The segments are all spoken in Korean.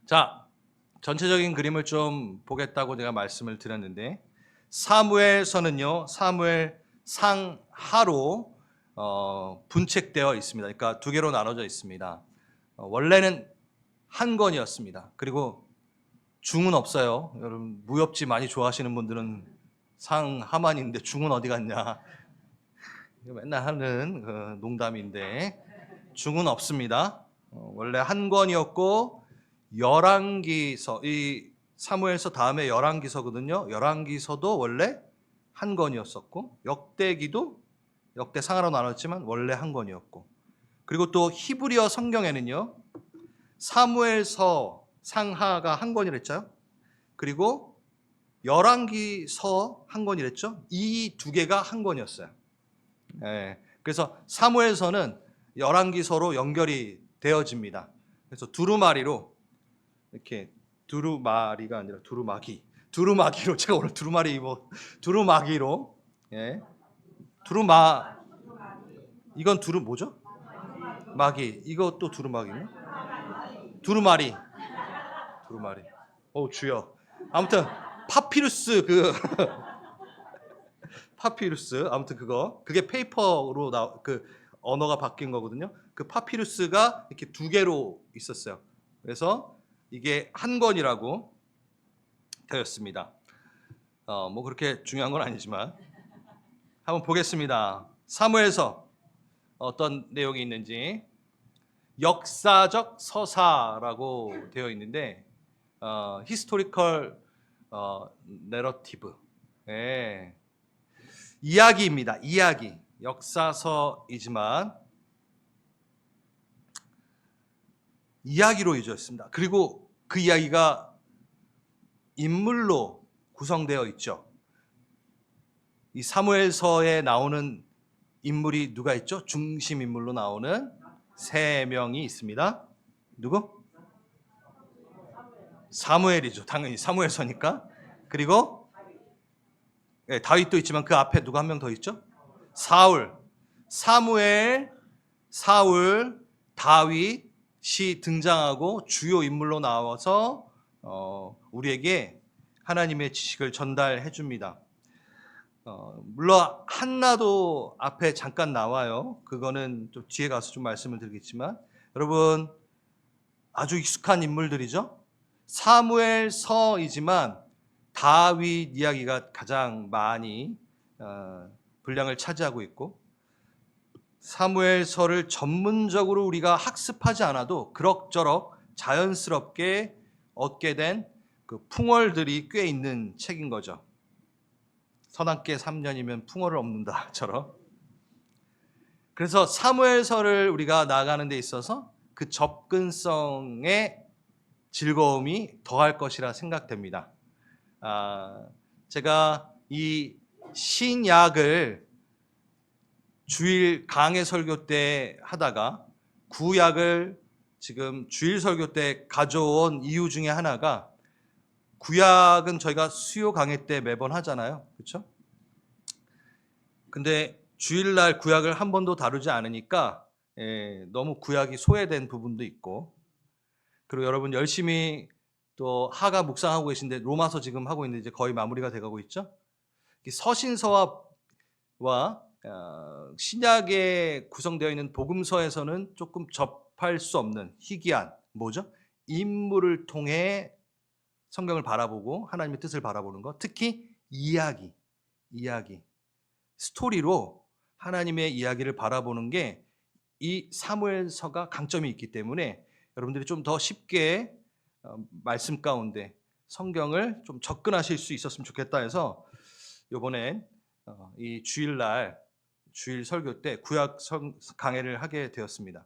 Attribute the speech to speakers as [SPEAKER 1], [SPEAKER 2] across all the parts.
[SPEAKER 1] 자, 전체적인 그림을 좀 보겠다고 제가 말씀을 드렸는데 사무엘서는요, 사무엘 상하로 분책되어 있습니다. 그러니까 두 개로 나눠져 있습니다. 원래는 한 권이었습니다. 그리고 중은 없어요. 여러분 무협지 많이 좋아하시는 분들은 상하만인데 중은 어디 갔냐? 이거 맨날 하는 농담인데 중은 없습니다. 원래 한 권이었고 열왕기서, 이 사무엘서 다음에 열왕기서거든요. 열왕기서도 원래 한 권이었었고 역대기도 역대상하로 나눴지만 원래 한 권이었고, 그리고 또 히브리어 성경에는요 사무엘서 상하가 한 권이랬죠. 그리고 열왕기서 한 권이랬죠. 이 두 개가 한 권이었어요. 그래서 사무엘서는 열왕기서로 연결이 되어집니다. 그래서 두루마리로 이렇게, 두루마리가 아니라 두루마기로 제가 오늘 두루마리 입어 두루마기로, 두루마, 이건 두루 뭐죠? 마기, 이것도 두루마기네. 두루마리. 주여. 아무튼 파피루스 파피루스, 아무튼 그게 페이퍼로 그 언어가 바뀐 거거든요. 그 파피루스가 이렇게 두 개로 있었어요. 그래서 이게 한 권이라고 되었습니다. 뭐 그렇게 중요한 건 아니지만 한번 보겠습니다. 사무엘서 어떤 내용이 있는지. 역사적 서사라고 되어 있는데 히스토리컬 내러티브, 이야기입니다. 이야기. 역사서이지만 이야기로 이루어졌습니다. 그리고 그 이야기가 인물로 구성되어 있죠. 이 사무엘서에 나오는 인물이 누가 있죠? 중심 인물로 나오는 세 명이 있습니다. 누구? 사무엘이죠. 당연히 사무엘서니까. 그리고 다윗도 있지만 그 앞에 누가 한 명 더 있죠? 사울. 사무엘, 사울, 다윗이 등장하고 주요 인물로 나와서 우리에게 하나님의 지식을 전달해 줍니다. 물론 한나도 앞에 잠깐 나와요. 그거는 좀 뒤에 가서 좀 말씀을 드리겠지만, 여러분 아주 익숙한 인물들이죠. 사무엘서이지만 다윗 이야기가 가장 많이 분량을 차지하고 있고, 사무엘서를 전문적으로 우리가 학습하지 않아도 그럭저럭 자연스럽게 얻게 된 그 풍월들이 꽤 있는 책인 거죠. 선악계 3년이면 풍어를 얻는다처럼. 그래서 사무엘서를 우리가 나아가는 데 있어서 그 접근성의 즐거움이 더할 것이라 생각됩니다. 제가 이 신약을 주일 강해 설교 때 하다가 구약을 지금 주일 설교 때 가져온 이유 중에 하나가, 구약은 저희가 수요 강해 때 매번 하잖아요. 그렇죠? 근데 주일날 구약을 한 번도 다루지 않으니까 너무 구약이 소외된 부분도 있고, 그리고 여러분 열심히 또 하가 묵상하고 계신데 로마서 지금 하고 있는데 이제 거의 마무리가 돼가고 있죠. 서신서와 신약에 구성되어 있는 복음서에서는 조금 접할 수 없는 희귀한, 뭐죠? 인물을 통해 성경을 바라보고 하나님의 뜻을 바라보는 것, 특히 이야기, 스토리로 하나님의 이야기를 바라보는 게 이 사무엘서가 강점이 있기 때문에 여러분들이 좀 더 쉽게 말씀 가운데 성경을 좀 접근하실 수 있었으면 좋겠다 해서 이번에 이 주일날 주일 설교 때 구약 강해를 하게 되었습니다.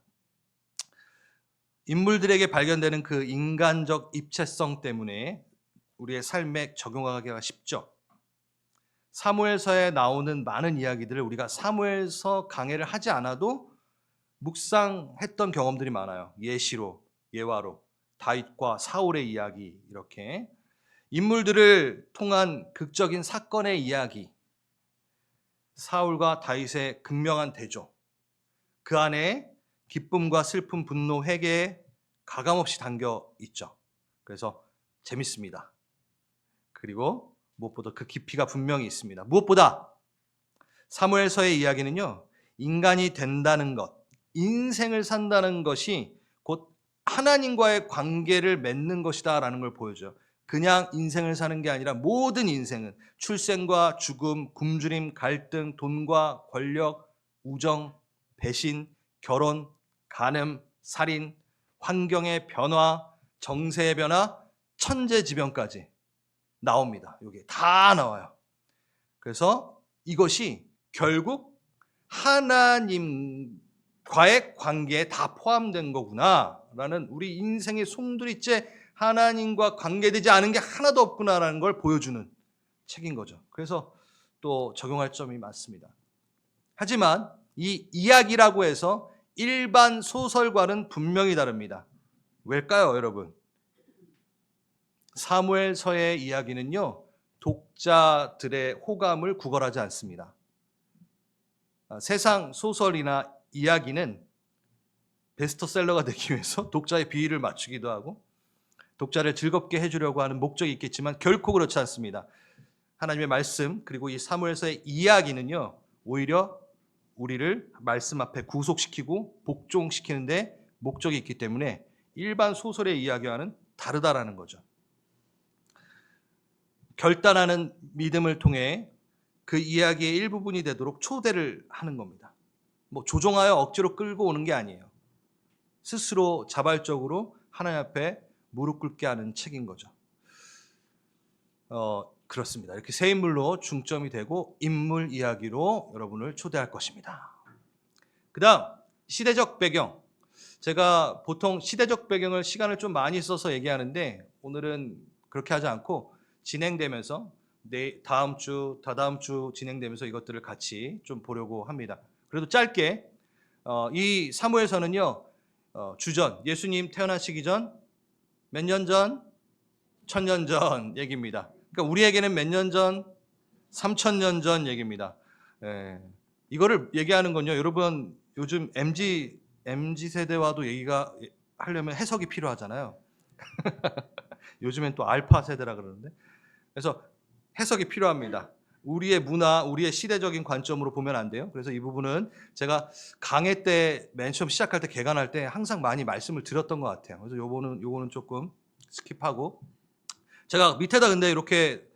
[SPEAKER 1] 인물들에게 발견되는 그 인간적 입체성 때문에 우리의 삶에 적용하기가 쉽죠. 사무엘서에 나오는 많은 이야기들을 우리가 사무엘서 강해를 하지 않아도 묵상했던 경험들이 많아요. 예시로, 예화로, 다윗과 사울의 이야기, 이렇게 인물들을 통한 극적인 사건의 이야기, 사울과 다윗의 극명한 대조, 그 안에 기쁨과 슬픔, 분노, 회개 가감없이 담겨 있죠. 그래서 재밌습니다. 그리고 무엇보다 그 깊이가 분명히 있습니다. 무엇보다 사무엘서의 이야기는요, 인간이 된다는 것, 인생을 산다는 것이 곧 하나님과의 관계를 맺는 것이다라는 걸 보여줘요. 그냥 인생을 사는 게 아니라 모든 인생은 출생과 죽음, 굶주림, 갈등, 돈과 권력, 우정, 배신, 결혼, 간음, 살인, 환경의 변화, 정세의 변화, 천재지변까지 나옵니다. 여기 다 나와요. 그래서 이것이 결국 하나님과의 관계에 다 포함된 거구나라는, 우리 인생의 송두리째 하나님과 관계되지 않은 게 하나도 없구나라는 걸 보여주는 책인 거죠. 그래서 또 적용할 점이 많습니다. 하지만 이 이야기라고 해서 일반 소설과는 분명히 다릅니다. 왜일까요, 여러분? 사무엘서의 이야기는요, 독자들의 호감을 구걸하지 않습니다. 세상 소설이나 이야기는 베스트셀러가 되기 위해서 독자의 비위를 맞추기도 하고 독자를 즐겁게 해주려고 하는 목적이 있겠지만 결코 그렇지 않습니다. 하나님의 말씀, 그리고 이 사무엘서의 이야기는요, 오히려 우리를 말씀 앞에 구속시키고 복종시키는 데 목적이 있기 때문에 일반 소설의 이야기와는 다르다라는 거죠. 결단하는 믿음을 통해 그 이야기의 일부분이 되도록 초대를 하는 겁니다. 뭐 조종하여 억지로 끌고 오는 게 아니에요. 스스로 자발적으로 하나님 앞에 무릎 꿇게 하는 책인 거죠. 그렇습니다. 이렇게 세 인물로 중점이 되고 인물 이야기로 여러분을 초대할 것입니다. 그 다음 시대적 배경. 제가 보통 시대적 배경을 시간을 좀 많이 써서 얘기하는데 오늘은 그렇게 하지 않고 진행되면서 다음 주, 다다음 주 진행되면서 이것들을 같이 좀 보려고 합니다. 그래도 짧게 이 사무엘서는요, 주전, 예수님 태어나시기 전 몇 년 전? 1000년 전 얘기입니다. 그러니까 우리에게는 몇 년 전? 3000년 전 얘기입니다. 이거를 얘기하는 건요, 여러분 요즘 MZ 세대와도 얘기가 하려면 해석이 필요하잖아요. 요즘엔 또 알파 세대라 그러는데, 그래서 해석이 필요합니다. 우리의 문화, 우리의 시대적인 관점으로 보면 안 돼요. 그래서 이 부분은 제가 강의 때 맨 처음 시작할 때 개관할 때 항상 많이 말씀을 드렸던 것 같아요. 그래서 요거는 조금 스킵하고, 제가 밑에다 근데 이렇게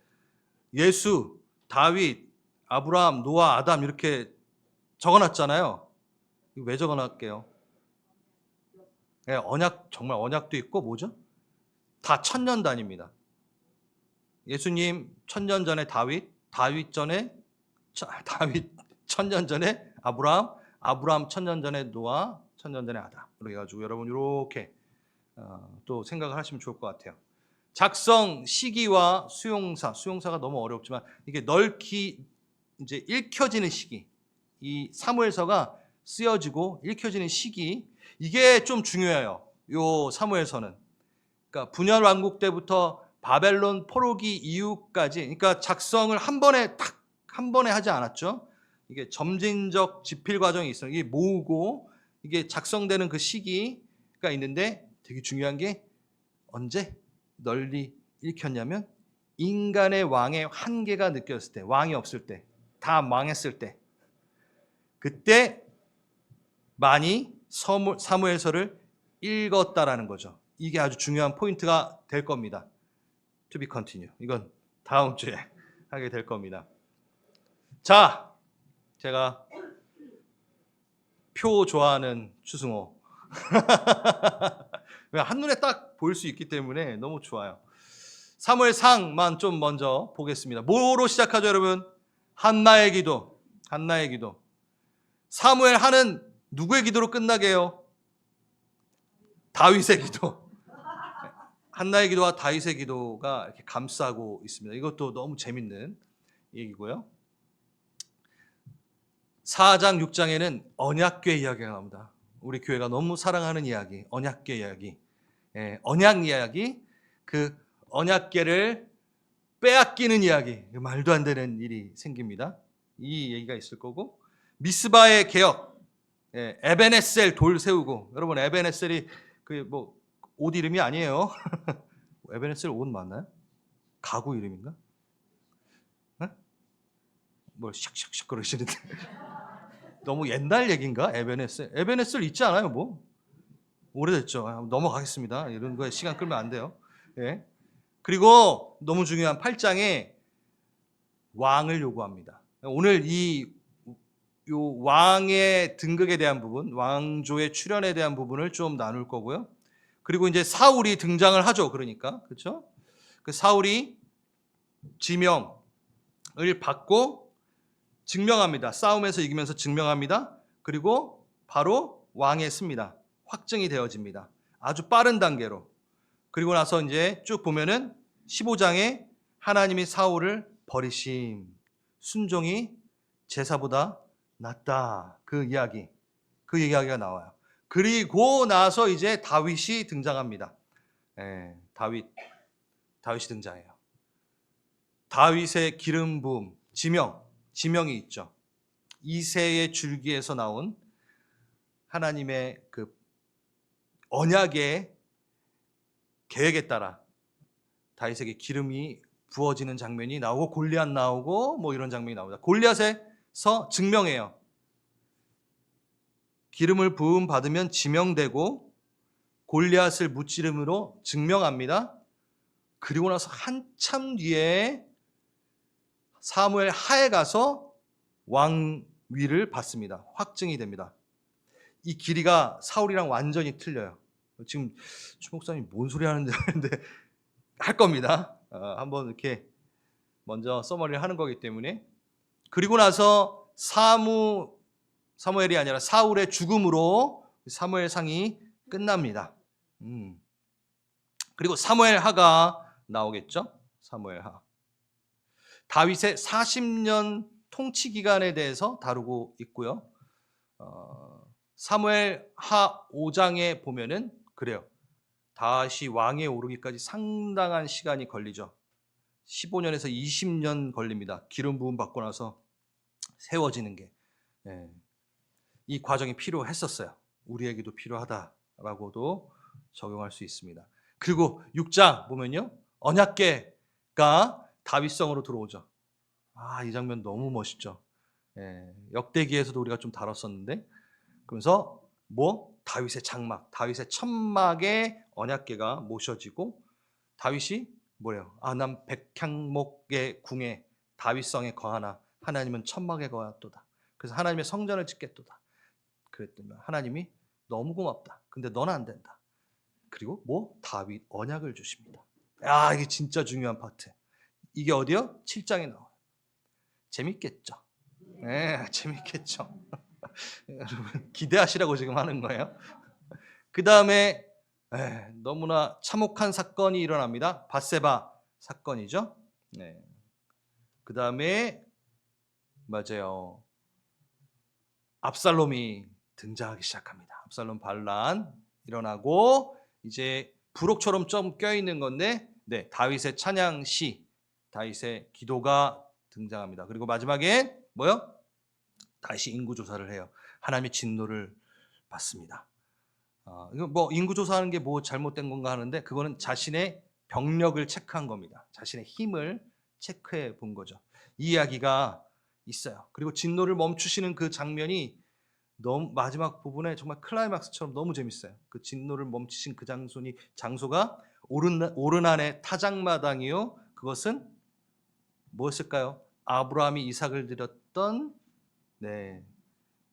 [SPEAKER 1] 예수, 다윗, 아브라함, 노아, 아담 이렇게 적어놨잖아요. 이거 왜 적어놨게요? 네, 언약, 정말 언약도 있고 뭐죠? 다 천년 단위입니다. 예수님 1000년 전에 다윗 전에 다윗 1000년 전에 아브라함 1000년 전에 노아, 1000년 전에 아담. 그래 가지고 여러분 이렇게 또 생각을 하시면 좋을 것 같아요. 작성 시기와 수용사가 너무 어렵지만 이게 넓히 이제 읽혀지는 시기, 이 사무엘서가 쓰여지고 읽혀지는 시기, 이게 좀 중요해요. 요 사무엘서는. 그러니까 분열 왕국 때부터 바벨론 포로기 이후까지, 그러니까 작성을 한 번에 하지 않았죠. 이게 점진적 집필 과정이 있어요. 이게 모으고 이게 작성되는 그 시기가 있는데, 되게 중요한 게 언제 널리 읽혔냐면 인간의 왕의 한계가 느껴졌을 때, 왕이 없을 때, 다 망했을 때, 그때 많이 사무엘서를 읽었다라는 거죠. 이게 아주 중요한 포인트가 될 겁니다. To be continue. 이건 다음 주에 하게 될 겁니다. 자, 제가 표 좋아하는 추승호. 한눈에 딱 보일 수 있기 때문에 너무 좋아요. 사무엘상만 좀 먼저 보겠습니다. 뭐로 시작하죠, 여러분? 한나의 기도. 사무엘 하는 누구의 기도로 끝나게 해요? 다윗의 기도. 한나의 기도와 다윗의 기도가 이렇게 감싸고 있습니다. 이것도 너무 재밌는 얘기고요. 4장, 6장에는 언약궤 이야기가 나옵니다. 우리 교회가 너무 사랑하는 이야기, 언약궤 이야기. 언약 이야기, 그 언약궤를 빼앗기는 이야기, 말도 안 되는 일이 생깁니다. 이 얘기가 있을 거고, 미스바의 개혁, 에벤에셀 돌 세우고, 여러분 에벤에셀이 그 뭐 옷 이름이 아니에요. 에베네셀 온 맞나요? 가구 이름인가? 네? 뭘 샥샥샥 그러시는데 너무 옛날 얘기인가? 에베네셀. 에베네셀 있지 않아요, 뭐? 오래됐죠. 넘어가겠습니다. 이런 거에 시간 끌면 안 돼요. 예. 그리고 너무 중요한 8장에 왕을 요구합니다. 오늘 이 요 왕의 등극에 대한 부분, 왕조의 출현에 대한 부분을 좀 나눌 거고요. 그리고 이제 사울이 등장을 하죠. 그러니까. 그렇죠? 그 사울이 지명을 받고 증명합니다. 싸움에서 이기면서 증명합니다. 그리고 바로 왕에 씁니다. 확증이 되어집니다. 아주 빠른 단계로. 그리고 나서 이제 쭉 보면은 15장에 하나님이 사울을 버리심, 순종이 제사보다 낫다. 그 이야기가 나와요. 그리고 나서 이제 다윗이 등장합니다. 예, 다윗이 등장해요. 다윗의 기름 부음, 지명이 있죠. 이새의 줄기에서 나온 하나님의 그 언약의 계획에 따라 다윗에게 기름이 부어지는 장면이 나오고 골리앗 나오고 뭐 이런 장면이 나옵니다. 골리앗에서 증명해요. 기름을 부음 받으면 지명되고 골리앗을 무찌름으로 증명합니다. 그리고 나서 한참 뒤에 사무엘 하에 가서 왕위를 받습니다. 확증이 됩니다. 이 길이가 사울이랑 완전히 틀려요. 지금 추 목사님 뭔 소리 하는데 할 겁니다. 한번 이렇게 먼저 서머리를 하는 거기 때문에. 그리고 나서 사무엘이 아니라 사울의 죽음으로 사무엘상이 끝납니다. 그리고 사무엘하가 나오겠죠. 사무엘하. 다윗의 40년 통치 기간에 대해서 다루고 있고요. 사무엘하 5장에 보면은 그래요. 다시 왕에 오르기까지 상당한 시간이 걸리죠. 15년에서 20년 걸립니다. 기름 부음 받고 나서 세워지는 게. 이 과정이 필요했었어요. 우리에게도 필요하다라고도 적용할 수 있습니다. 그리고 6장 보면요. 언약궤가 다윗성으로 들어오죠. 이 장면 너무 멋있죠. 역대기에서도 우리가 좀 다뤘었는데, 그러면서 다윗의 장막, 다윗의 천막에 언약궤가 모셔지고 다윗이 뭐래요? 난 백향목의 궁에 다윗성에 거하나 하나님은 천막에 거하도다. 그래서 하나님의 성전을 짓겠도다. 그랬더니 하나님이 너무 고맙다. 근데 너는 안 된다. 그리고 다윗 언약을 주십니다. 이게 진짜 중요한 파트. 이게 어디요? 7장에 나와요. 재밌겠죠? 네, 재밌겠죠? 여러분 기대하시라고 지금 하는 거예요. 그 다음에 너무나 참혹한 사건이 일어납니다. 밧세바 사건이죠. 네. 그 다음에 맞아요. 압살롬이 등장하기 시작합니다. 압살롬 반란 일어나고 이제 부록처럼 좀 껴있는 건데 다윗의 찬양시, 다윗의 기도가 등장합니다. 그리고 마지막에 다윗이 인구조사를 해요. 하나님의 진노를 받습니다. 이거 인구조사하는 게 잘못된 건가 하는데 그거는 자신의 병력을 체크한 겁니다. 자신의 힘을 체크해 본 거죠. 이 이야기가 있어요. 그리고 진노를 멈추시는 그 장면이 너무 마지막 부분에 정말 클라이막스처럼 너무 재밌어요. 그 진노를 멈추신 그 장소가 오르난의 타작마당이요. 그것은 무엇일까요? 아브라함이 이삭을 드렸던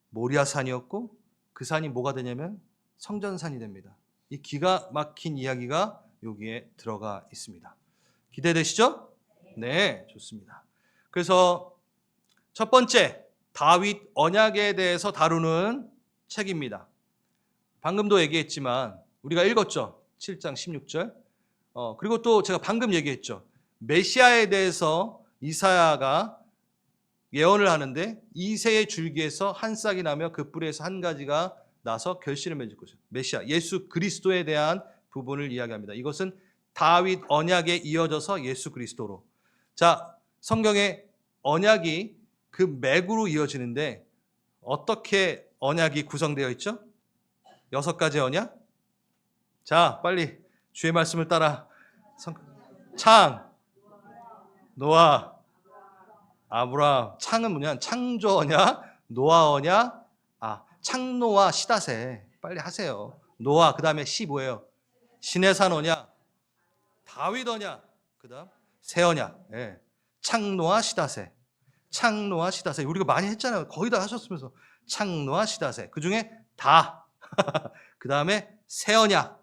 [SPEAKER 1] 모리아산이었고 그 산이 뭐가 되냐면 성전산이 됩니다. 이 기가 막힌 이야기가 여기에 들어가 있습니다. 기대되시죠? 네, 좋습니다. 그래서 첫 번째 다윗 언약에 대해서 다루는 책입니다. 방금도 얘기했지만 우리가 읽었죠. 7장 16절. 그리고 또 제가 방금 얘기했죠. 메시아에 대해서 이사야가 예언을 하는데 이새의 줄기에서 한 싹이 나며 그 뿌리에서 한 가지가 나서 결실을 맺을 것이죠. 메시아, 예수 그리스도에 대한 부분을 이야기합니다. 이것은 다윗 언약에 이어져서 예수 그리스도로. 자, 성경에 언약이 그 맥으로 이어지는데 어떻게 언약이 구성되어 있죠? 6가지 언약? 자, 빨리 주의 말씀을 따라 성, 창, 노아, 아브라함. 창은 뭐냐? 창조어냐? 노아어냐? 창노아 시다세. 빨리 하세요. 노아, 그 다음에 시 뭐예요? 신의 산어냐? 다윗어냐? 그 다음 세어냐? 예. 창노아 시다세. 창노아 시다세. 우리가 많이 했잖아요. 거의 다 하셨으면서. 창노아 시다세. 그 중에 다. 그 다음에 세어냐.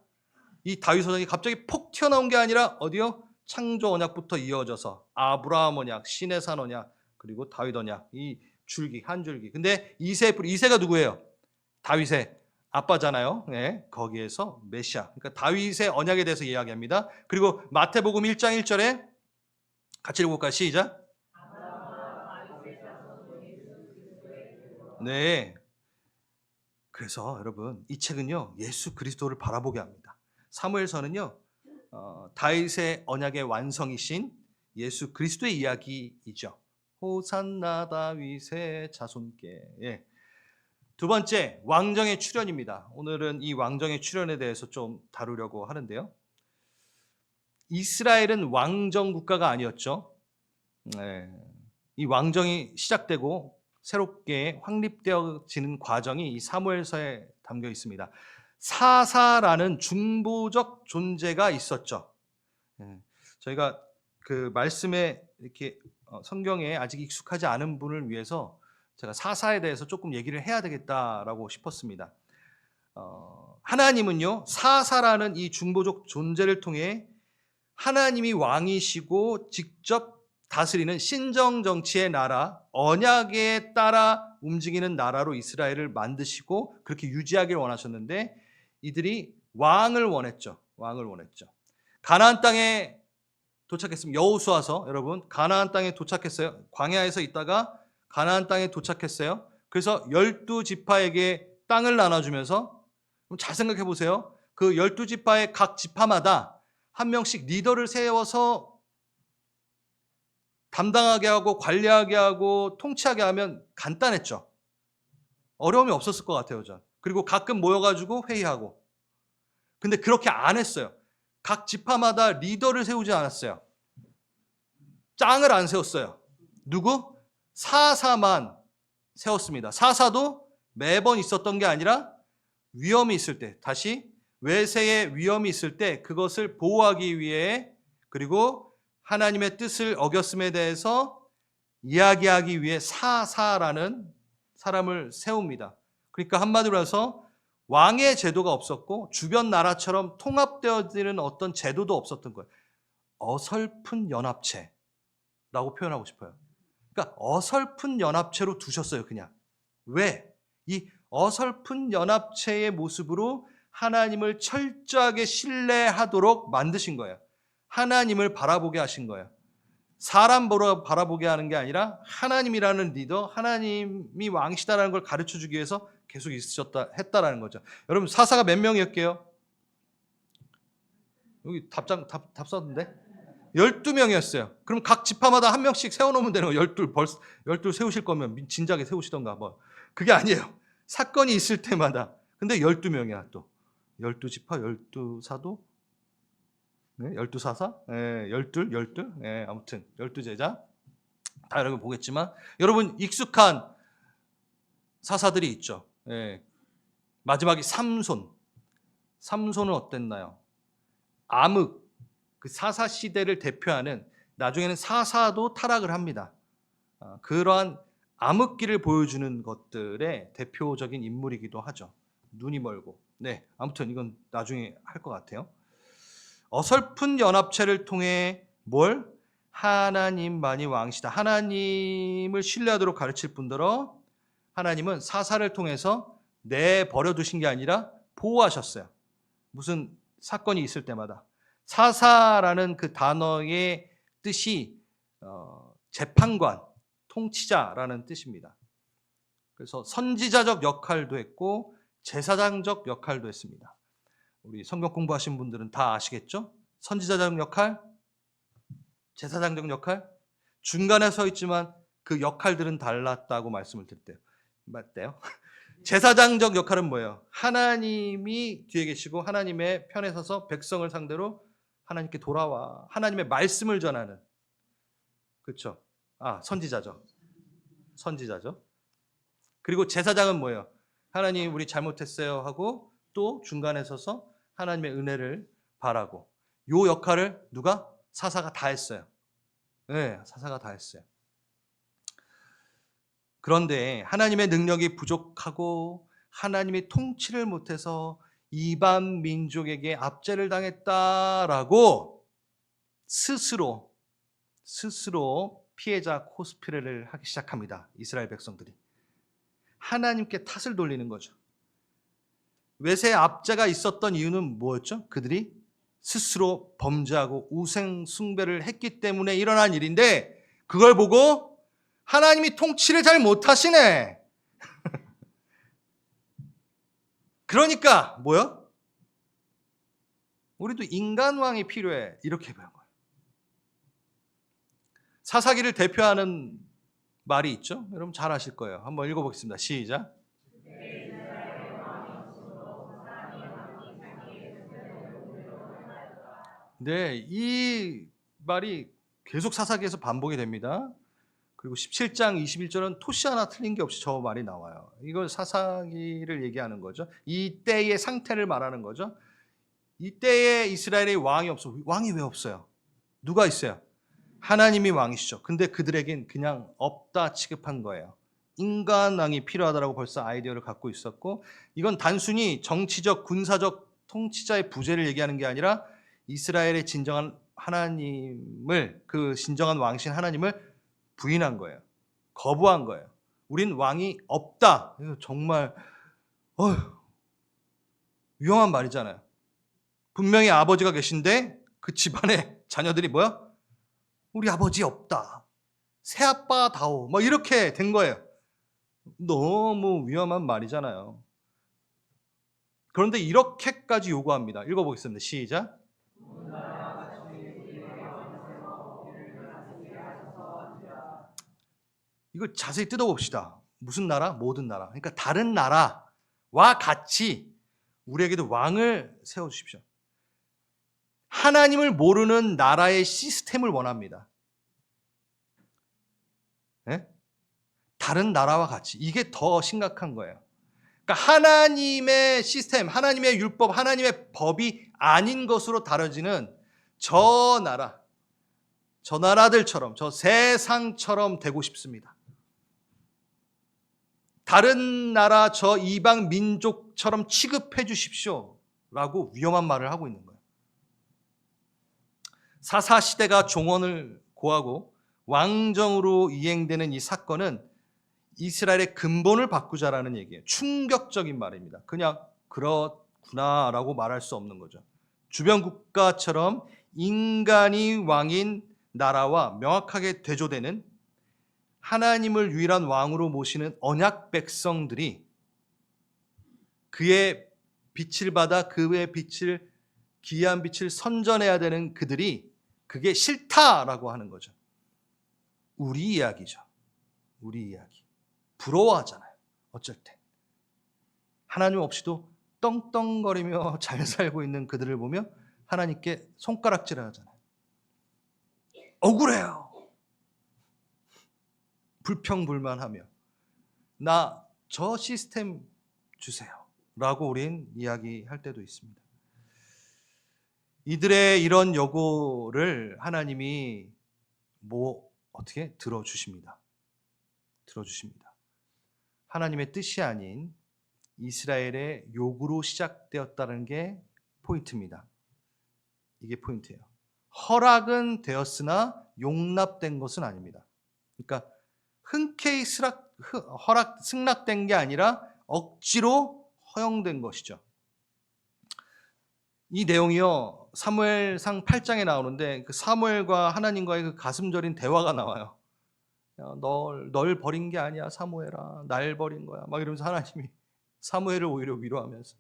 [SPEAKER 1] 이 다윗 언약이 갑자기 폭 튀어나온 게 아니라 어디요? 창조 언약부터 이어져서 아브라함 언약, 신의 산 언약, 그리고 다윗 언약. 이 줄기, 한 줄기. 근데 이세가 누구예요? 다윗의 아빠잖아요. 네, 거기에서 메시아. 그러니까 다윗의 언약에 대해서 이야기합니다. 그리고 마태복음 1장 1절에 같이 읽어볼까요? 시작. 네. 그래서 여러분, 이 책은요, 예수 그리스도를 바라보게 합니다. 사무엘서는요, 다윗의 언약의 완성이신 예수 그리스도의 이야기이죠. 호산나 다윗의 자손께. 예. 두 번째, 왕정의 출현입니다. 오늘은 이 왕정의 출현에 대해서 좀 다루려고 하는데요. 이스라엘은 왕정 국가가 아니었죠. 네. 이 왕정이 시작되고 새롭게 확립되어지는 과정이 이 사무엘서에 담겨 있습니다. 사사라는 중보적 존재가 있었죠. 저희가 그 말씀에 이렇게 성경에 아직 익숙하지 않은 분을 위해서 제가 사사에 대해서 조금 얘기를 해야 되겠다라고 싶었습니다. 하나님은요, 사사라는 이 중보적 존재를 통해 하나님이 왕이시고 직접 다스리는 신정 정치의 나라, 언약에 따라 움직이는 나라로 이스라엘을 만드시고 그렇게 유지하기를 원하셨는데 이들이 왕을 원했죠. 왕을 원했죠. 가나안 땅에 도착했습니다. 여호수아서 여러분, 가나안 땅에 도착했어요. 광야에서 있다가 가나안 땅에 도착했어요. 그래서 12지파에게 땅을 나눠주면서, 잘 생각해 보세요. 그 12지파의 각 지파마다 한 명씩 리더를 세워서 담당하게 하고 관리하게 하고 통치하게 하면 간단했죠. 어려움이 없었을 것 같아요, 전. 그리고 가끔 모여가지고 회의하고. 근데 그렇게 안 했어요. 각 지파마다 리더를 세우지 않았어요. 짱을 안 세웠어요. 누구? 사사만 세웠습니다. 사사도 매번 있었던 게 아니라 위험이 있을 때, 다시 외세의 위험이 있을 때 그것을 보호하기 위해, 그리고 하나님의 뜻을 어겼음에 대해서 이야기하기 위해 사사라는 사람을 세웁니다. 그러니까 한마디로 해서 왕의 제도가 없었고 주변 나라처럼 통합되어지는 어떤 제도도 없었던 거예요. 어설픈 연합체라고 표현하고 싶어요. 그러니까 어설픈 연합체로 두셨어요, 그냥. 왜? 이 어설픈 연합체의 모습으로 하나님을 철저하게 신뢰하도록 만드신 거예요. 하나님을 바라보게 하신 거예요. 사람 바라보게 하는 게 아니라 하나님이라는 리더, 하나님이 왕이시다라는 걸 가르쳐 주기 위해서 계속 했다라는 거죠. 여러분, 사사가 몇 명이었게요? 여기 답 썼는데? 12명이었어요. 그럼 각 지파마다 한 명씩 세워놓으면 되는 거예요. 12 세우실 거면 진작에 세우시던가 뭐. 그게 아니에요. 사건이 있을 때마다. 근데 12명이야 또. 12지파, 12사도, 네, 12사사, 네, 12, 네, 아무튼 12제자. 다 여러분 보겠지만 여러분 익숙한 사사들이 있죠. 네. 마지막이 삼손은 어땠나요? 암흑, 그 사사 시대를 대표하는, 나중에는 사사도 타락을 합니다. 그러한 암흑기를 보여주는 것들의 대표적인 인물이기도 하죠. 눈이 멀고. 네, 아무튼 이건 나중에 할 것 같아요. 어설픈 연합체를 통해 뭘? 하나님만이 왕이시다. 하나님을 신뢰하도록 가르칠 뿐더러 하나님은 사사를 통해서 내버려 두신 게 아니라 보호하셨어요. 무슨 사건이 있을 때마다. 사사라는 그 단어의 뜻이 재판관, 통치자라는 뜻입니다. 그래서 선지자적 역할도 했고 제사장적 역할도 했습니다. 우리 성경 공부하신 분들은 다 아시겠죠? 선지자적 역할, 제사장적 역할, 중간에 서 있지만 그 역할들은 달랐다고 말씀을 드렸대요. 맞대요? 제사장적 역할은 뭐예요? 하나님이 뒤에 계시고 하나님의 편에 서서 백성을 상대로 하나님께 돌아와. 하나님의 말씀을 전하는. 그렇죠? 선지자죠. 선지자죠. 그리고 제사장은 뭐예요? 하나님 우리 잘못했어요 하고 또 중간에 서서 하나님의 은혜를 바라고. 요 역할을 누가? 사사가 다 했어요. 네, 사사가 다 했어요. 그런데 하나님의 능력이 부족하고 하나님이 통치를 못해서 이방 민족에게 압제를 당했다라고 스스로 피해자 코스프레를 하기 시작합니다. 이스라엘 백성들이. 하나님께 탓을 돌리는 거죠. 외세 압제가 있었던 이유는 뭐였죠? 그들이 스스로 범죄하고 우상 숭배를 했기 때문에 일어난 일인데 그걸 보고 하나님이 통치를 잘 못하시네. 그러니까 뭐요? 우리도 인간왕이 필요해. 이렇게 배운 거예요. 사사기를 대표하는 말이 있죠. 여러분 잘 아실 거예요. 한번 읽어보겠습니다. 시작. 네, 이 말이 계속 사사기에서 반복이 됩니다. 그리고 17장 21절은 토시 하나 틀린 게 없이 저 말이 나와요. 이건 사사기를 얘기하는 거죠. 이 때의 상태를 말하는 거죠. 이 때에 이스라엘의 왕이 없어. 왕이 왜 없어요? 누가 있어요? 하나님이 왕이시죠. 근데 그들에겐 그냥 없다 취급한 거예요. 인간 왕이 필요하다라고 벌써 아이디어를 갖고 있었고, 이건 단순히 정치적, 군사적 통치자의 부재를 얘기하는 게 아니라 이스라엘의 진정한 하나님을, 그 진정한 왕신 하나님을 부인한 거예요. 거부한 거예요. 우린 왕이 없다. 이거 정말 위험한 말이잖아요. 분명히 아버지가 계신데 그 집안에 자녀들이 뭐야? 우리 아버지 없다. 새아빠다오. 뭐 이렇게 된 거예요. 너무 위험한 말이잖아요. 그런데 이렇게까지 요구합니다. 읽어보겠습니다. 시작. 이걸 자세히 뜯어봅시다. 무슨 나라? 모든 나라. 그러니까 다른 나라와 같이 우리에게도 왕을 세워주십시오. 하나님을 모르는 나라의 시스템을 원합니다. 네? 다른 나라와 같이. 이게 더 심각한 거예요. 그러니까 하나님의 시스템, 하나님의 율법, 하나님의 법이 아닌 것으로 다뤄지는 저 나라들처럼, 저 세상처럼 되고 싶습니다. 다른 나라, 저 이방 민족처럼 취급해 주십시오. 라고 위험한 말을 하고 있는 거예요. 사사시대가 종언을 고하고 왕정으로 이행되는 이 사건은 이스라엘의 근본을 바꾸자라는 얘기예요. 충격적인 말입니다. 그냥 그렇구나라고 말할 수 없는 거죠. 주변 국가처럼 인간이 왕인 나라와 명확하게 대조되는 하나님을 유일한 왕으로 모시는 언약 백성들이 그의 빛을 받아 그의 빛을, 기이한 빛을 선전해야 되는 그들이 그게 싫다라고 하는 거죠. 우리 이야기죠. 우리 이야기. 부러워하잖아요. 어쩔 때. 하나님 없이도 떵떵거리며 잘 살고 있는 그들을 보며 하나님께 손가락질을 하잖아요. 억울해요. 불평불만하며 나 저 시스템 주세요 라고 우린 이야기할 때도 있습니다. 이들의 이런 요구를 하나님이 어떻게 들어주십니다. 하나님의 뜻이 아닌 이스라엘의 요구로 시작되었다는 게 포인트입니다. 이게 포인트예요. 허락은 되었으나 용납된 것은 아닙니다. 그러니까 흔쾌히 승낙된 게 아니라 억지로 허용된 것이죠. 이 내용이요, 사무엘상 8장에 나오는데 그 사무엘과 하나님과의 그 가슴 저린 대화가 나와요. 널 버린 게 아니야 사무엘아, 날 버린 거야 막 이러면서 하나님이 사무엘을 오히려 위로하면서,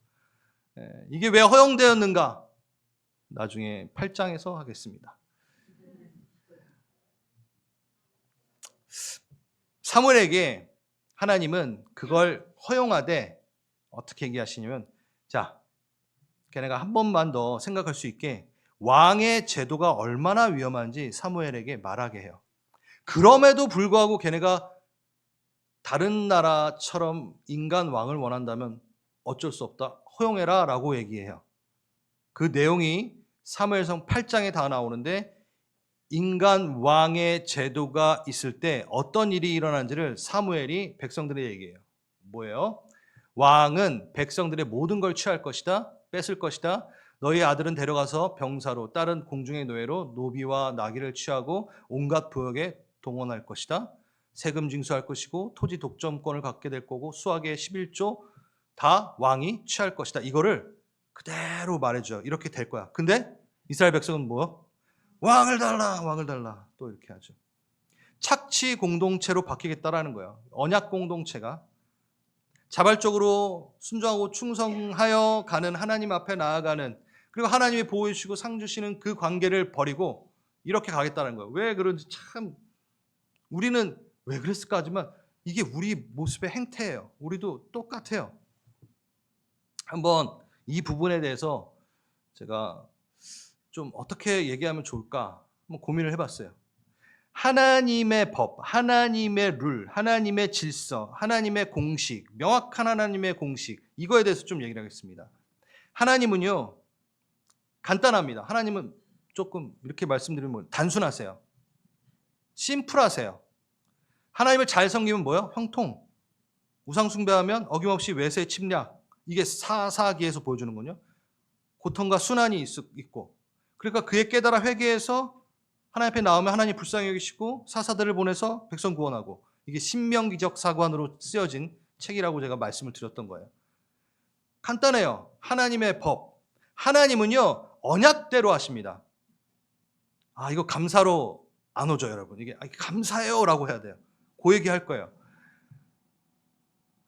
[SPEAKER 1] 이게 왜 허용되었는가 나중에 8장에서 하겠습니다. 사무엘에게 하나님은 그걸 허용하되 어떻게 얘기하시냐면, 자, 걔네가 한 번만 더 생각할 수 있게 왕의 제도가 얼마나 위험한지 사무엘에게 말하게 해요. 그럼에도 불구하고 걔네가 다른 나라처럼 인간 왕을 원한다면 어쩔 수 없다. 허용해라 라고 얘기해요. 그 내용이 사무엘상 8장에 다 나오는데 인간 왕의 제도가 있을 때 어떤 일이 일어난지를 사무엘이 백성들에게 얘기해요. 뭐예요? 왕은 백성들의 모든 걸 취할 것이다. 뺏을 것이다. 너희 아들은 데려가서 병사로 다른 공중의 노예로 노비와 나귀를 취하고 온갖 부역에 동원할 것이다. 세금 징수할 것이고 토지 독점권을 갖게 될 거고 수학의 11조 다 왕이 취할 것이다. 이거를 그대로 말해줘요. 이렇게 될 거야. 근데 이스라엘 백성은 뭐? 왕을 달라, 왕을 달라. 또 이렇게 하죠. 착취 공동체로 바뀌겠다라는 거예요. 언약 공동체가 자발적으로 순종하고 충성하여 가는 하나님 앞에 나아가는, 그리고 하나님이 보호해 주시고 상 주시는 그 관계를 버리고 이렇게 가겠다는 거예요. 왜 그런지 참 우리는 왜 그랬을까 하지만 이게 우리 모습의 행태예요. 우리도 똑같아요. 한번 이 부분에 대해서 제가 좀 어떻게 얘기하면 좋을까 한번 고민을 해봤어요. 하나님의 법, 하나님의 룰, 하나님의 질서, 하나님의 공식, 명확한 하나님의 공식, 이거에 대해서 좀 얘기를 하겠습니다. 하나님은요, 간단합니다. 하나님은 조금 이렇게 말씀드리면 단순하세요. 심플하세요. 하나님을 잘 섬기면 뭐예요? 형통. 우상 숭배하면 어김없이 외세 침략. 이게 사사기에서 보여주는군요. 고통과 순환이 있고, 그러니까 그에 깨달아 회개해서 하나님 앞에 나오면 하나님 불쌍히 여기시고 사사들을 보내서 백성 구원하고, 이게 신명기적 사관으로 쓰여진 책이라고 제가 말씀을 드렸던 거예요. 간단해요. 하나님의 법. 하나님은요 언약대로 하십니다. 이거 감사로 안 오죠, 여러분. 이게 감사해요라고 해야 돼요. 그 얘기할 거예요.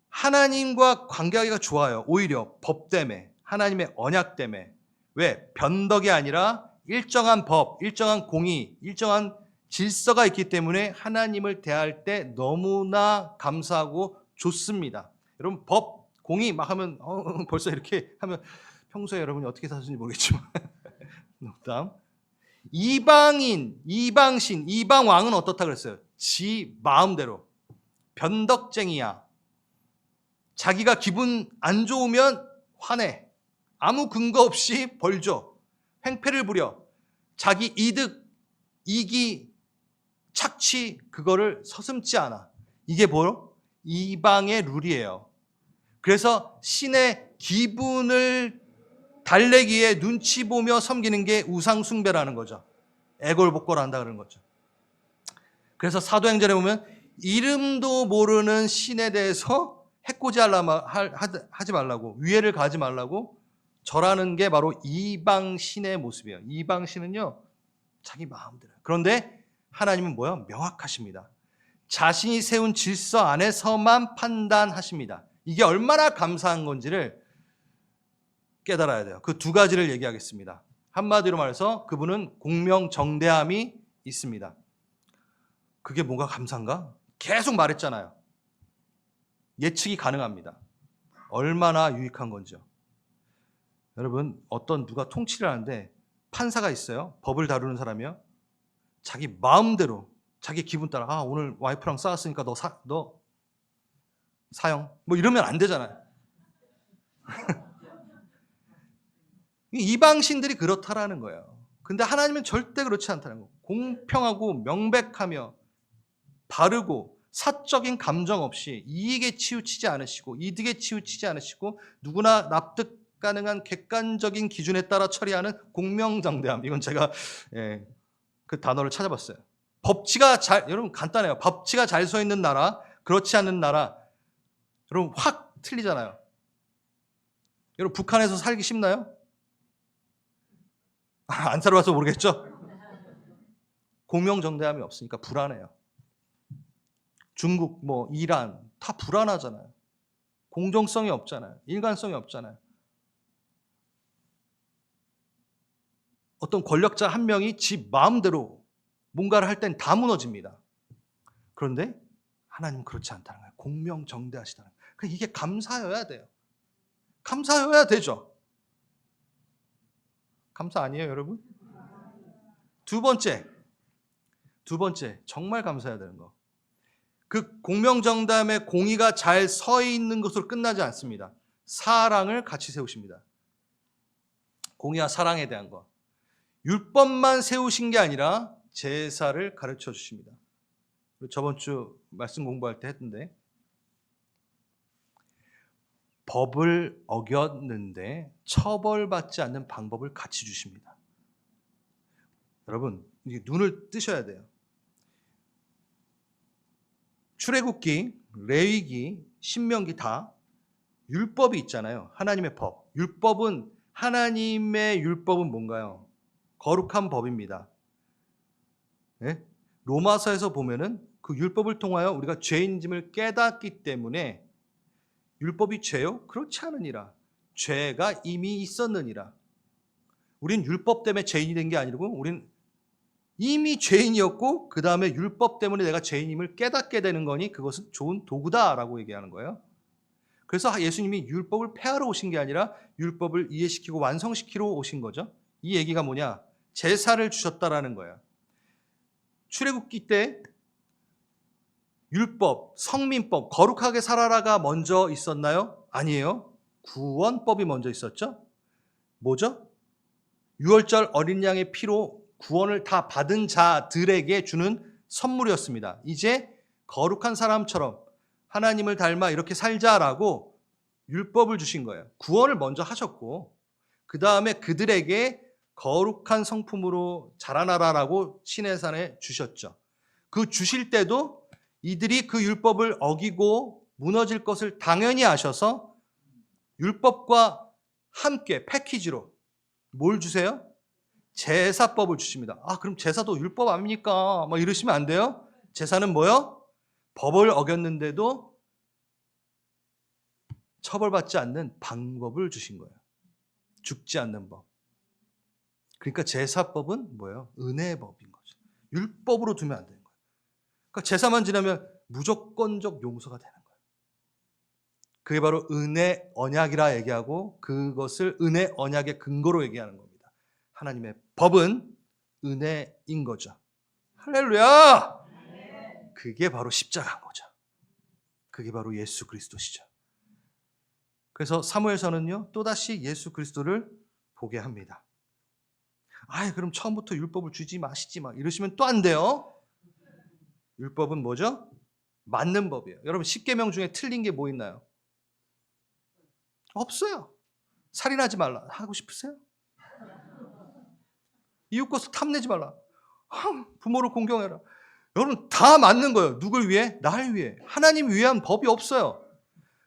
[SPEAKER 1] 하나님과 관계하기가 좋아요. 오히려 법 때문에, 하나님의 언약 때문에. 왜? 변덕이 아니라 일정한 법, 일정한 공의, 일정한 질서가 있기 때문에 하나님을 대할 때 너무나 감사하고 좋습니다. 여러분 법, 공의 막 하면 벌써 이렇게 하면 평소에 여러분이 어떻게 사시는지 모르겠지만 농담. 이방인, 이방신, 이방왕은 어떻다 그랬어요? 지 마음대로. 변덕쟁이야. 자기가 기분 안 좋으면 화내. 아무 근거 없이 벌 줘. 횡패를 부려. 자기 이득, 이기, 착취, 그거를 서슴지 않아. 이게 뭐요? 이방의 룰이에요. 그래서 신의 기분을 달래기에 눈치 보며 섬기는 게 우상숭배라는 거죠. 애걸복걸한다 그러는 거죠. 그래서 사도행전에 보면 이름도 모르는 신에 대해서 해코지 하지 말라고, 위해를 가지 말라고 절하는 게 바로 이방신의 모습이에요. 이방신은요 자기 마음대로. 그런데 하나님은 뭐요? 명확하십니다. 자신이 세운 질서 안에서만 판단하십니다. 이게 얼마나 감사한 건지를 깨달아야 돼요. 그 두 가지를 얘기하겠습니다. 한마디로 말해서 그분은 공명정대함이 있습니다. 그게 뭐가 감사한가? 계속 말했잖아요. 예측이 가능합니다. 얼마나 유익한 건지요. 여러분 어떤 누가 통치를 하는데 판사가 있어요. 법을 다루는 사람이요. 자기 마음대로 자기 기분 따라 오늘 와이프랑 싸웠으니까 너 사형 뭐 이러면 안 되잖아요. 이방신들이 그렇다라는 거예요. 근데 하나님은 절대 그렇지 않다는 거예요. 공평하고 명백하며 바르고 사적인 감정 없이 이익에 치우치지 않으시고 이득에 치우치지 않으시고 누구나 납득 가능한 객관적인 기준에 따라 처리하는 공명정대함. 이건 제가 그 단어를 찾아봤어요. 법치가 여러분 간단해요. 법치가 잘 서 있는 나라, 그렇지 않은 나라, 여러분 확 틀리잖아요. 여러분 북한에서 살기 쉽나요? 안 살아봐서 모르겠죠? 공명정대함이 없으니까 불안해요. 중국, 이란 다 불안하잖아요. 공정성이 없잖아요. 일관성이 없잖아요. 어떤 권력자 한 명이 지 마음대로 뭔가를 할 땐 다 무너집니다. 그런데 하나님은 그렇지 않다는 거예요. 공명정대하시다는 거예요. 그러니까 이게 감사여야 돼요. 감사여야 되죠. 감사 아니에요, 여러분? 두 번째 정말 감사해야 되는 거. 그 공명정담의 공의가 잘 서 있는 것으로 끝나지 않습니다. 사랑을 같이 세우십니다. 공의와 사랑에 대한 거. 율법만 세우신 게 아니라 제사를 가르쳐 주십니다. 저번 주 말씀 공부할 때 했는데 법을 어겼는데 처벌받지 않는 방법을 같이 주십니다. 여러분, 눈을 뜨셔야 돼요. 출애굽기, 레위기, 신명기 다 율법이 있잖아요. 하나님의 법. 하나님의 율법은 뭔가요? 거룩한 법입니다. 네? 로마서에서 보면은 그 율법을 통하여 우리가 죄인임을 깨닫기 때문에 율법이 죄요? 그렇지 않으니라. 죄가 이미 있었느니라. 우린 율법 때문에 죄인이 된 게 아니고 우린 이미 죄인이었고 그 다음에 율법 때문에 내가 죄인임을 깨닫게 되는 거니 그것은 좋은 도구다라고 얘기하는 거예요. 그래서 예수님이 율법을 폐하러 오신 게 아니라 율법을 이해시키고 완성시키러 오신 거죠. 이 얘기가 뭐냐? 제사를 주셨다라는 거예요. 출애굽기 때 율법, 성민법, 거룩하게 살아라가 먼저 있었나요? 아니에요. 구원법이 먼저 있었죠. 뭐죠? 유월절 어린 양의 피로 구원을 다 받은 자들에게 주는 선물이었습니다. 이제 거룩한 사람처럼 하나님을 닮아 이렇게 살자라고 율법을 주신 거예요. 구원을 먼저 하셨고 그 다음에 그들에게 거룩한 성품으로 자라나라라고 시내산에 주셨죠. 그 주실 때도 이들이 그 율법을 어기고 무너질 것을 당연히 아셔서 율법과 함께 패키지로 뭘 주세요? 제사법을 주십니다. 그럼 제사도 율법 아닙니까? 이러시면 안 돼요. 제사는 뭐요? 법을 어겼는데도 처벌받지 않는 방법을 주신 거예요. 죽지 않는 법. 그러니까 제사법은 뭐예요? 은혜의 법인 거죠. 율법으로 두면 안 되는 거예요. 그러니까 제사만 지나면 무조건적 용서가 되는 거예요. 그게 바로 은혜 언약이라 얘기하고 그것을 은혜 언약의 근거로 얘기하는 겁니다. 하나님의 법은 은혜인 거죠. 할렐루야! 그게 바로 십자가인 거죠. 그게 바로 예수 그리스도시죠. 그래서 사무엘서는요, 또다시 예수 그리스도를 보게 합니다. 그럼 처음부터 율법을 주지 마시지 이러시면 또 안 돼요. 율법은 뭐죠? 맞는 법이에요. 여러분 10계명 중에 틀린 게 뭐 있나요? 없어요. 살인하지 말라. 하고 싶으세요? 이웃 것을 탐내지 말라. 부모를 공경해라. 여러분 다 맞는 거예요. 누굴 위해? 날 위해. 하나님 위한 법이 없어요.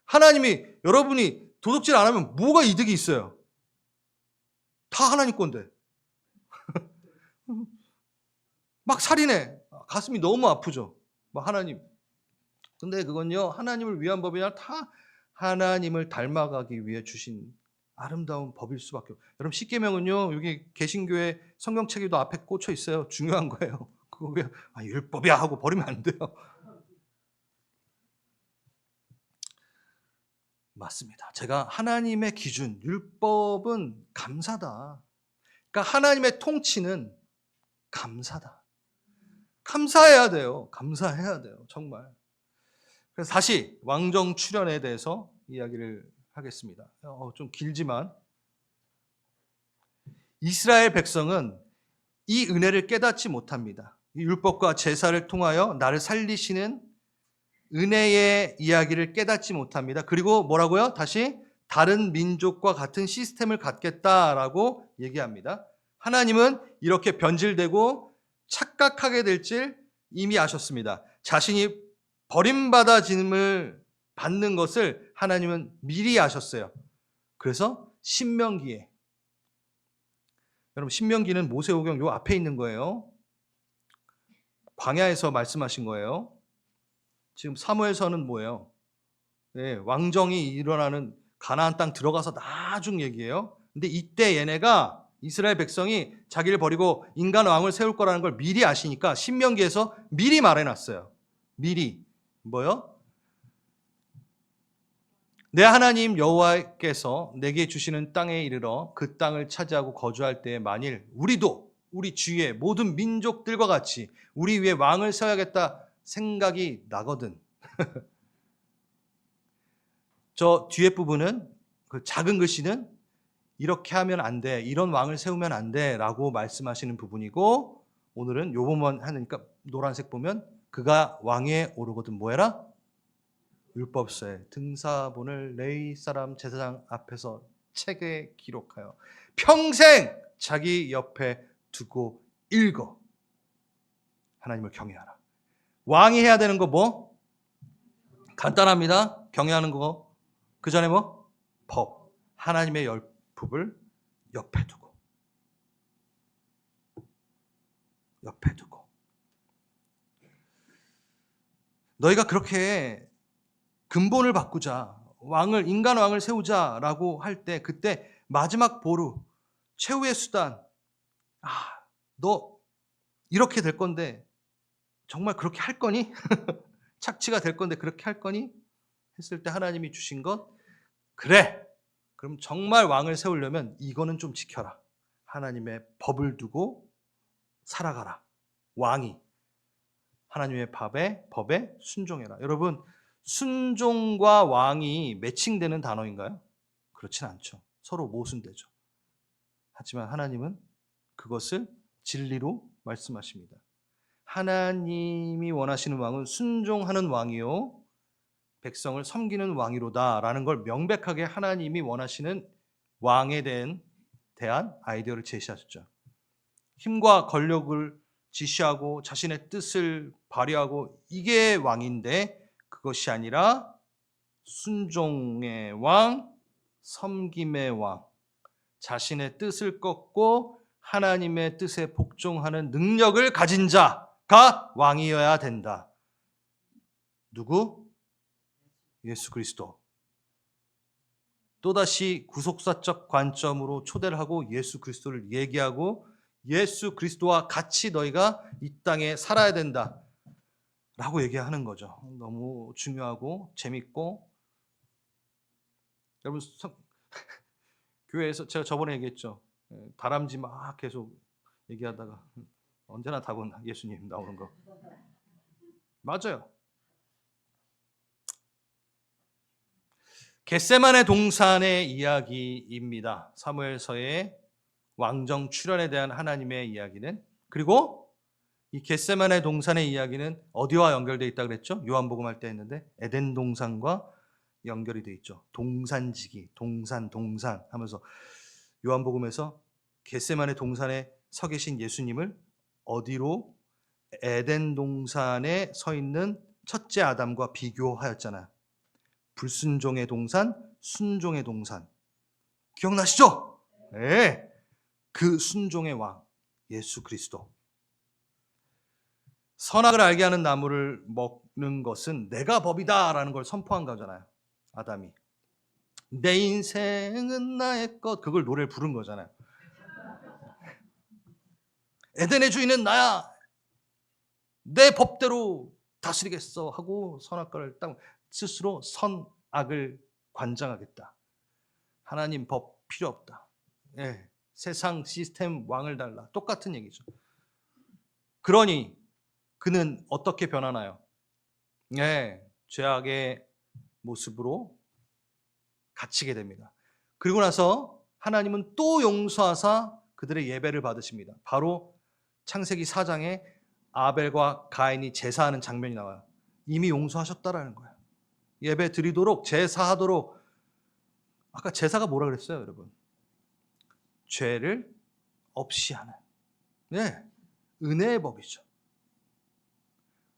[SPEAKER 1] 하나님이 여러분이 도둑질 안 하면 뭐가 이득이 있어요? 다 하나님 건데. 막 살인해. 가슴이 너무 아프죠. 하나님. 근데 그건요, 하나님을 위한 법이 아니라 다 하나님을 닮아가기 위해 주신 아름다운 법일 수밖에 없어요. 여러분 10계명은요, 여기 개신교회 성경책에도 앞에 꽂혀 있어요. 중요한 거예요. 그거 왜 율법이야 하고 버리면 안 돼요. 맞습니다. 제가 하나님의 기준, 율법은 감사다. 그러니까 하나님의 통치는 감사다. 감사해야 돼요. 감사해야 돼요. 정말. 그래서 다시 왕정 출현에 대해서 이야기를 하겠습니다. 좀 길지만 이스라엘 백성은 이 은혜를 깨닫지 못합니다. 이 율법과 제사를 통하여 나를 살리시는 은혜의 이야기를 깨닫지 못합니다. 그리고 뭐라고요? 다시 다른 민족과 같은 시스템을 갖겠다라고 얘기합니다. 하나님은 이렇게 변질되고 착각하게 될 줄 이미 아셨습니다. 자신이 버림받아짐을 받는 것을 하나님은 미리 아셨어요. 그래서 신명기에, 여러분 신명기는 모세오경 요 앞에 있는 거예요. 광야에서 말씀하신 거예요. 지금 사무엘서는 뭐예요? 네, 왕정이 일어나는 가나안 땅 들어가서 나중 얘기예요. 근데 이때 얘네가 이스라엘 백성이 자기를 버리고 인간 왕을 세울 거라는 걸 미리 아시니까 신명기에서 미리 말해놨어요. 미리 뭐요? 내 하나님 여호와께서 내게 주시는 땅에 이르러 그 땅을 차지하고 거주할 때에 만일 우리도 우리 주위의 모든 민족들과 같이 우리 위에 왕을 세워야겠다 생각이 나거든. 저 뒤에 부분은, 그 작은 글씨는 이렇게 하면 안 돼, 이런 왕을 세우면 안 돼 라고 말씀하시는 부분이고, 오늘은 요 부분 하니까 노란색 보면 그가 왕위에 오르거든 뭐해라? 율법서에 등사본을 레위 사람 제사장 앞에서 책에 기록하여 평생 자기 옆에 두고 읽어. 하나님을 경외하라. 왕이 해야 되는 거 뭐? 간단합니다. 경외하는 거. 그 전에 뭐? 법. 하나님의 율법을 옆에 두고. 옆에 두고. 너희가 그렇게 근본을 바꾸자, 왕을, 인간 왕을 세우자라고 할 때, 그때 마지막 보루, 최후의 수단, 너 이렇게 될 건데 정말 그렇게 할 거니? 착취가 될 건데 그렇게 할 거니? 했을 때 하나님이 주신 것, 그래, 그럼 정말 왕을 세우려면 이거는 좀 지켜라. 하나님의 법을 두고 살아가라. 왕이 하나님의 법에 순종해라. 여러분, 순종과 왕이 매칭되는 단어인가요? 그렇진 않죠. 서로 모순되죠. 하지만 하나님은 그것을 진리로 말씀하십니다. 하나님이 원하시는 왕은 순종하는 왕이요 백성을 섬기는 왕이로다라는 걸 명백하게 하나님이 원하시는 왕에 대한 아이디어를 제시하셨죠. 힘과 권력을 지시하고 자신의 뜻을 발휘하고 이게 왕인데, 그것이 아니라 순종의 왕, 섬김의 왕, 자신의 뜻을 꺾고 하나님의 뜻에 복종하는 능력을 가진 자가 왕이어야 된다. 누구? 예수 그리스도. 또다시 구속사적 관점으로 초대를 하고 예수 그리스도를 얘기하고 예수 그리스도와 같이 너희가 이 땅에 살아야 된다 라고 얘기하는 거죠. 너무 중요하고 재밌고, 여러분 교회에서 제가 저번에 얘기했죠. 다람쥐 막 계속 얘기하다가 언제나 답은 예수님 나오는 거. 맞아요. 겟세마네 동산의 이야기입니다. 사무엘서의 왕정 출현에 대한 하나님의 이야기는, 그리고 이 겟세마네 동산의 이야기는 어디와 연결되어 있다고 그랬죠? 요한복음 할 때 했는데 에덴 동산과 연결이 되어 있죠. 동산지기, 동산 하면서 요한복음에서 겟세마네 동산에 서 계신 예수님을 어디로? 에덴 동산에 서 있는 첫째 아담과 비교하였잖아요. 불순종의 동산, 순종의 동산. 기억나시죠? 네. 그 순종의 왕, 예수 그리스도. 선악을 알게 하는 나무를 먹는 것은 내가 법이다라는 걸 선포한 거잖아요. 아담이. 내 인생은 나의 것, 그걸 노래를 부른 거잖아요. 에덴의 주인은 나야. 내 법대로 다스리겠어 하고 선악과를 딱 스스로 선악을 관장하겠다. 하나님 법 필요 없다. 예, 세상 시스템 왕을 달라. 똑같은 얘기죠. 그러니 그는 어떻게 변하나요? 예, 죄악의 모습으로 갇히게 됩니다. 그리고 나서 하나님은 또 용서하사 그들의 예배를 받으십니다. 바로 창세기 4장에 아벨과 가인이 제사하는 장면이 나와요. 이미 용서하셨다라는 거예요. 예배 드리도록, 제사하도록. 아까 제사가 뭐라 그랬어요, 여러분? 죄를 없이 하는, 네, 은혜의 법이죠.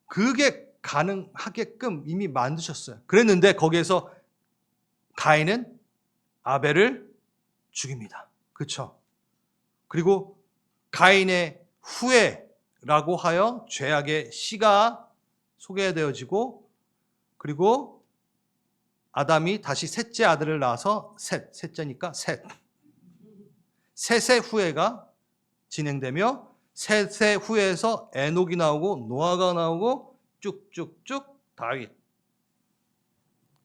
[SPEAKER 1] 그게 가능하게끔 이미 만드셨어요. 그랬는데 거기에서 가인은 아벨을 죽입니다. 그렇죠? 그리고 가인의 후회라고 하여 죄악의 씨가 소개되어지고, 그리고 아담이 다시 셋째 아들을 낳아서 셋째니까 셋의 후예가 진행되며, 셋의 후예에서 에녹이 나오고 노아가 나오고 쭉쭉쭉 다윗.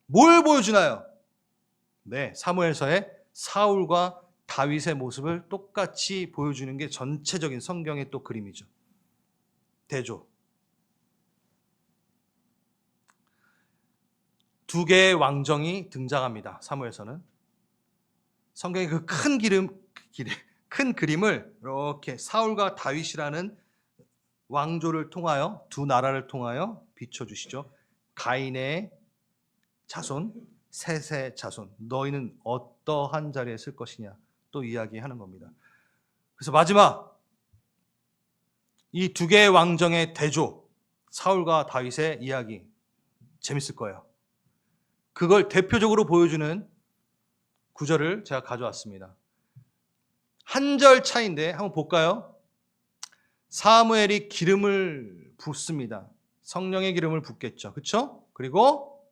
[SPEAKER 1] 뭘 보여주나요? 네, 사무엘서의 사울과 다윗의 모습을 똑같이 보여주는 게 전체적인 성경의 또 그림이죠. 대조. 두 개의 왕정이 등장합니다. 사무엘서는. 성경의 그 큰 그림을 이렇게 사울과 다윗이라는 왕조를 통하여, 두 나라를 통하여 비춰주시죠. 가인의 자손, 셋의 자손, 너희는 어떠한 자리에 쓸 것이냐 또 이야기하는 겁니다. 그래서 마지막 이 두 개의 왕정의 대조, 사울과 다윗의 이야기 재밌을 거예요. 그걸 대표적으로 보여주는 구절을 제가 가져왔습니다. 한 절 차이인데 한번 볼까요? 사무엘이 기름을 붓습니다. 성령의 기름을 붓겠죠. 그렇죠? 그리고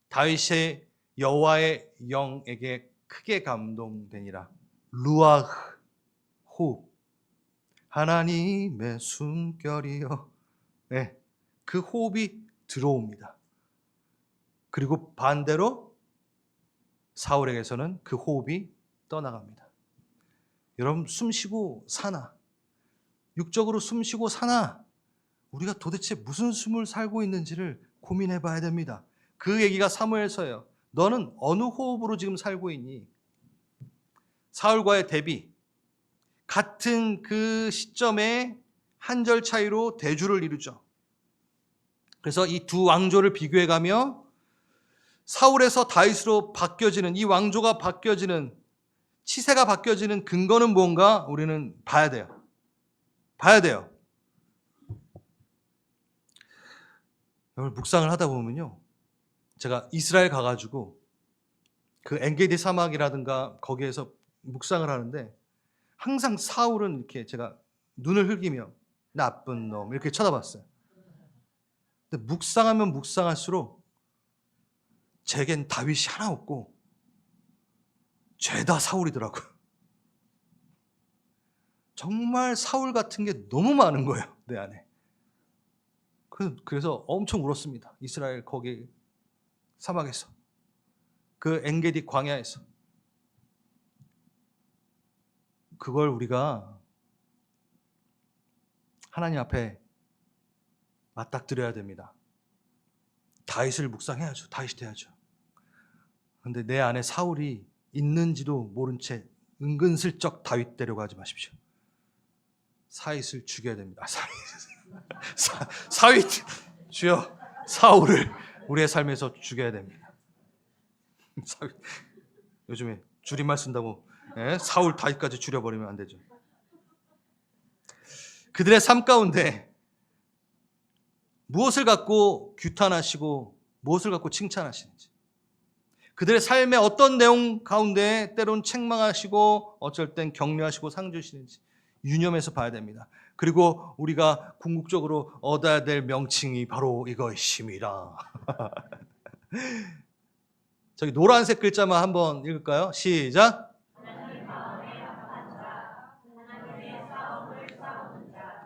[SPEAKER 1] 다윗의 여호와의 영에게 크게 감동되니라. 루아흐, 호흡. 하나님의 숨결이여. 네, 그 호흡이 들어옵니다. 그리고 반대로 사울에게서는 그 호흡이 떠나갑니다. 여러분, 숨쉬고 사나? 육적으로 숨쉬고 사나? 우리가 도대체 무슨 숨을 살고 있는지를 고민해 봐야 됩니다. 그 얘기가 사무엘서예요. 너는 어느 호흡으로 지금 살고 있니? 사울과의 대비. 같은 그 시점에 한 절 차이로 대주를 이루죠. 그래서 이 두 왕조를 비교해 가며 사울에서 다윗으로 바뀌어지는, 이 왕조가 바뀌어지는, 치세가 바뀌어지는 근거는 뭔가 우리는 봐야 돼요. 봐야 돼요. 여러분, 묵상을 하다 보면요, 제가 이스라엘 가가지고 그 엔게디 사막이라든가 거기에서 묵상을 하는데 항상 사울은 이렇게 제가 눈을 흘기며 나쁜 놈 이렇게 쳐다봤어요. 근데 묵상하면 묵상할수록 제겐 다윗이 하나 없고 죄다 사울이더라고요. 정말 사울 같은 게 너무 많은 거예요, 내 안에. 그래서 엄청 울었습니다. 이스라엘 거기 사막에서, 그 엔게디 광야에서. 그걸 우리가 하나님 앞에 맞닥뜨려야 됩니다. 다윗을 묵상해야죠. 다윗이 돼야죠. 그런데 내 안에 사울이 있는지도 모른 채 은근슬쩍 다윗 되려고 하지 마십시오. 사윗을 죽여야 됩니다. 사윗 주여, 사울을 우리의 삶에서 죽여야 됩니다. 사윗. 요즘에 줄임말 쓴다고 사울 다윗까지 줄여버리면 안 되죠. 그들의 삶 가운데 무엇을 갖고 규탄하시고 무엇을 갖고 칭찬하시는지, 그들의 삶의 어떤 내용 가운데 때론 책망하시고 어쩔 땐 격려하시고 상 주시는지 유념해서 봐야 됩니다. 그리고 우리가 궁극적으로 얻어야 될 명칭이 바로 이것입니다. 저기 노란색 글자만 한번 읽을까요? 시작.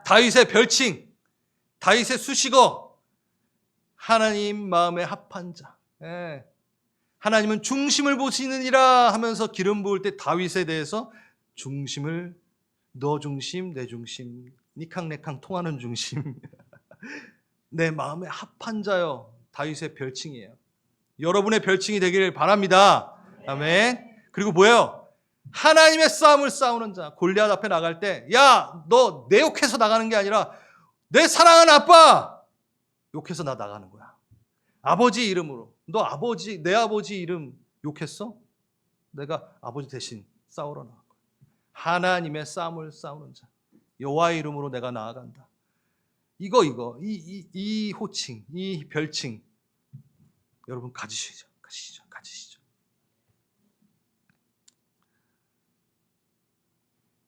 [SPEAKER 1] 다윗의 별칭, 다윗의 수식어, 하나님 마음에 합한 자. 하나님은 중심을 보시느니라 하면서 기름 부을 때 다윗에 대해서 중심을, 너 중심, 내 중심, 니캉네캉 통하는 중심, 내 마음에 합한 자요. 다윗의 별칭이에요. 여러분의 별칭이 되기를 바랍니다. 아멘. 그리고 뭐예요? 하나님의 싸움을 싸우는 자. 골리앗 앞에 나갈 때, 야, 너 내 욕해서 나가는 게 아니라 내 사랑하는 아빠 욕해서 나 나가는 거야. 아버지 이름으로. 너 아버지, 내 아버지 이름 욕했어? 내가 아버지 대신 싸우러 나갈 거야. 하나님의 싸움을 싸우는 자. 여호와의 이름으로 내가 나아간다. 이 호칭, 이 별칭 여러분 가지시죠.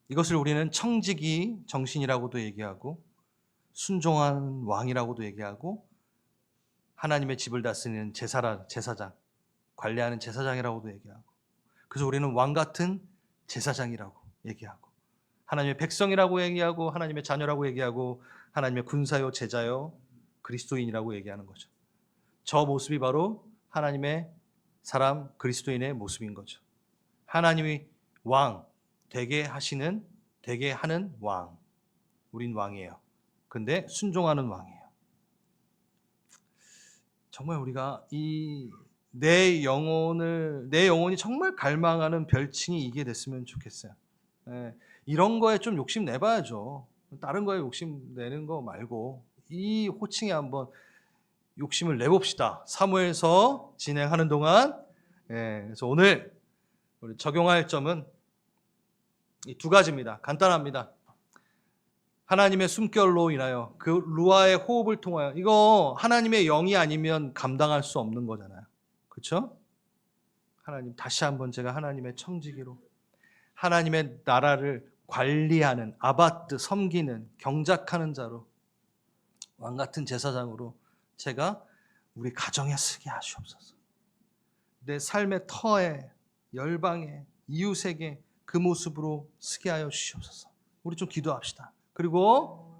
[SPEAKER 1] 이것을 우리는 청지기 정신이라고도 얘기하고, 순종한 왕이라고도 얘기하고, 하나님의 집을 다스리는 제사장, 관리하는 제사장이라고도 얘기하고, 그래서 우리는 왕 같은 제사장이라고 얘기하고, 하나님의 백성이라고 얘기하고, 하나님의 자녀라고 얘기하고, 하나님의 군사요, 제자요, 그리스도인이라고 얘기하는 거죠. 저 모습이 바로 하나님의 사람, 그리스도인의 모습인 거죠. 하나님이 왕, 되게 하는 왕. 우린 왕이에요. 근데 순종하는 왕이에요. 정말 우리가 내 영혼이 정말 갈망하는 별칭이 이게 됐으면 좋겠어요. 예, 이런 거에 좀 욕심 내봐야죠. 다른 거에 욕심 내는 거 말고 이 호칭에 한번 욕심을 내봅시다. 사무엘서 진행하는 동안. 그래서 오늘 우리 적용할 점은 이 두 가지입니다. 간단합니다. 하나님의 숨결로 인하여 그 루아의 호흡을 통하여, 이거 하나님의 영이 아니면 감당할 수 없는 거잖아요. 그렇죠? 하나님, 다시 한번 제가 하나님의 청지기로 하나님의 나라를 관리하는 아바트, 섬기는 경작하는 자로, 왕 같은 제사장으로 제가 우리 가정에 쓰게 하시옵소서. 내 삶의 터에, 열방에, 이웃에게 그 모습으로 쓰게 하여 주시옵소서. 우리 좀 기도합시다. 그리고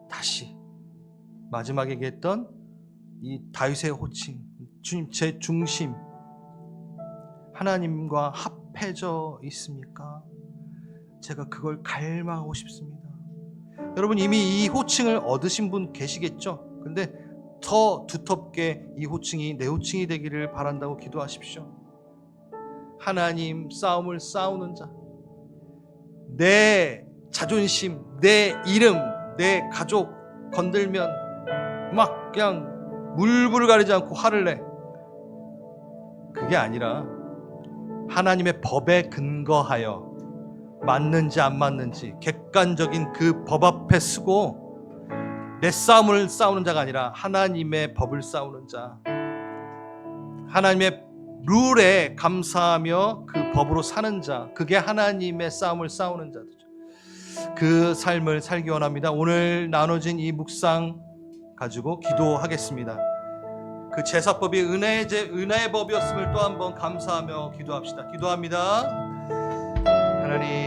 [SPEAKER 1] 다시 마지막에 얘기했던 이 다윗의 호칭, 주님 제 중심, 하나님과 합해져 있습니까? 제가 그걸 갈망하고 싶습니다. 여러분 이미 이 호칭을 얻으신 분 계시겠죠? 근데 더 두텁게 이 호칭이 내 호칭이 되기를 바란다고 기도하십시오. 하나님 싸움을 싸우는 자, 내 자존심, 내 이름, 내 가족 건들면 막 그냥 물불을 가리지 않고 화를 내. 그게 아니라 하나님의 법에 근거하여 맞는지 안 맞는지 객관적인 그 법 앞에 서고 내 싸움을 싸우는 자가 아니라 하나님의 법을 싸우는 자, 하나님의 룰에 감사하며 그 법으로 사는 자, 그게 하나님의 싸움을 싸우는 자죠. 그 삶을 살기 원합니다. 오늘 나눠진 이 묵상 가지고 기도하겠습니다. 그 제사법이 은혜의 법이었음을 또 한번 감사하며 기도합시다. 기도합니다. 하나님